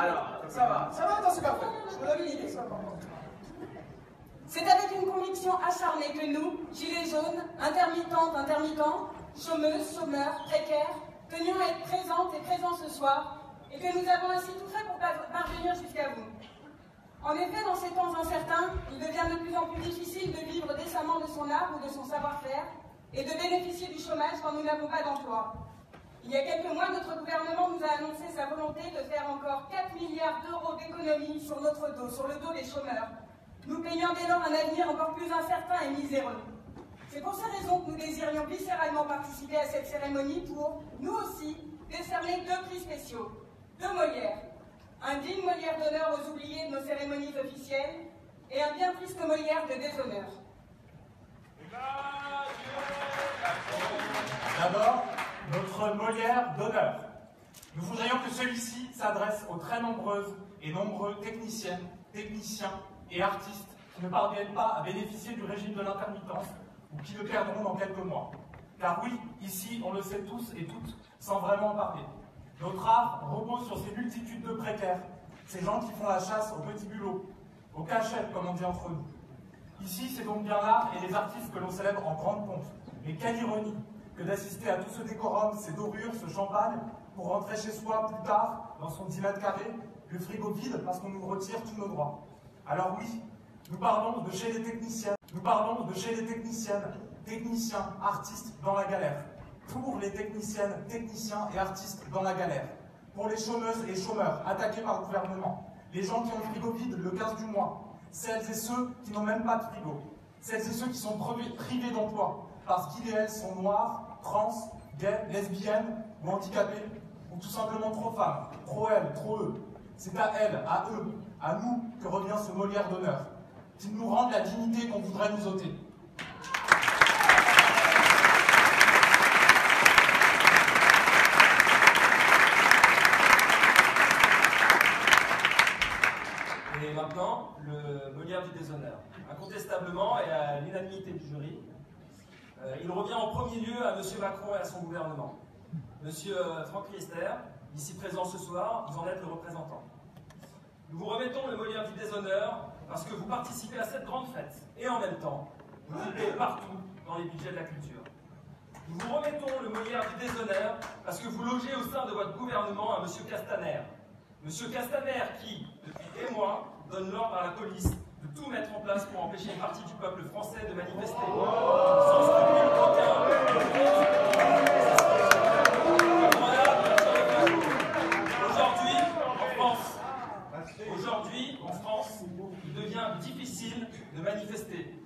Alors, ça va dans ce café. Je vous donne une idée, ça va. C'est avec une conviction acharnée que nous, gilets jaunes, intermittents, chômeuses, chômeurs, précaires, tenions à être présentes et présents ce soir, et que nous avons ainsi tout fait pour parvenir jusqu'à vous. En effet, dans ces temps incertains, il devient de plus en plus difficile de vivre décemment de son art ou de son savoir-faire, et de bénéficier du chômage quand nous n'avons pas d'emploi. Il y a quelques mois, notre gouvernement nous a annoncé sa volonté de faire encore 4 milliards d'euros d'économies sur notre dos, sur le dos des chômeurs, nous payant dès lors un avenir encore plus incertain et miséreux. C'est pour ces raisons que nous désirions viscéralement participer à cette cérémonie pour, nous aussi, décerner 2 prix spéciaux, 2 Molières, un digne Molière d'honneur aux oubliés de nos cérémonies officielles et un bien triste Molière de déshonneur. D'abord, notre Molière d'honneur. Nous voudrions que celui-ci s'adresse aux très nombreuses et nombreux techniciennes, techniciens et artistes qui ne parviennent pas à bénéficier du régime de l'intermittence ou qui le perdront dans quelques mois. Car oui, ici, on le sait tous et toutes, sans vraiment en parler. Notre art repose sur ces multitudes de précaires, ces gens qui font la chasse au petit bulot, aux cachettes, comme on dit entre nous. Ici, c'est donc bien l'art et les artistes que l'on célèbre en grande pompe. Mais quelle ironie que d'assister à tout ce décorum, ces dorures, ce champagne, pour rentrer chez soi plus tard, dans son 10 mètres carrés, le frigo vide parce qu'on nous retire tous nos droits. Alors oui, nous parlons de chez les techniciennes, techniciens, artistes dans la galère. Pour les techniciennes, techniciens et artistes dans la galère. Pour les chômeuses et chômeurs attaqués par le gouvernement. Les gens qui ont le frigo vide le 15 du mois. Celles et ceux qui n'ont même pas de frigo. Celles et ceux qui sont privés d'emploi parce qu'ils et elles sont noirs, trans, gays, lesbiennes ou handicapés, ou tout simplement trop femmes, trop elles, trop eux. C'est à elles, à eux, à nous que revient ce Molière d'honneur, qu'ils nous rendent la dignité qu'on voudrait nous ôter. Et maintenant, le Molière du déshonneur. Incontestablement et à l'unanimité du jury, il revient en premier lieu à M. Macron et à son gouvernement. M. Franck Riester, ici présent ce soir, vous en êtes le représentant. Nous vous remettons le Molière du déshonneur parce que vous participez à cette grande fête et en même temps, vous coupez partout dans les budgets de la culture. Nous vous remettons le Molière du déshonneur parce que vous logez au sein de votre gouvernement un M. Castaner. M. Castaner qui, depuis des mois, donne l'ordre à la police de tout mettre en place pour empêcher une partie du peuple français de manifester. Sans scrupule aucun. Aujourd'hui, en France, il devient difficile de manifester.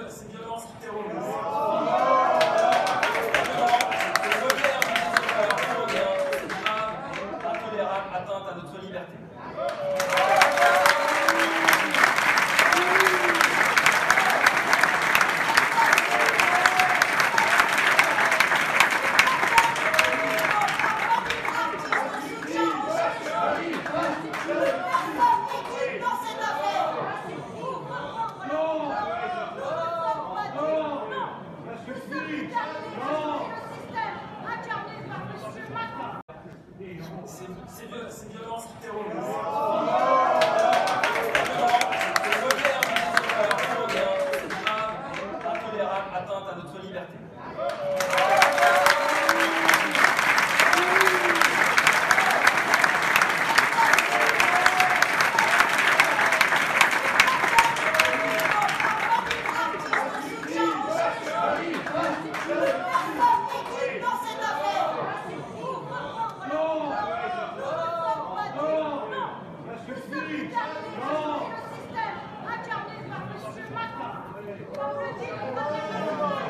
Ces violences qui terrorisent. Intolérable atteinte à notre liberté. Ces violences qui terrorisent. Intolérable atteinte à notre liberté. Comme le dit le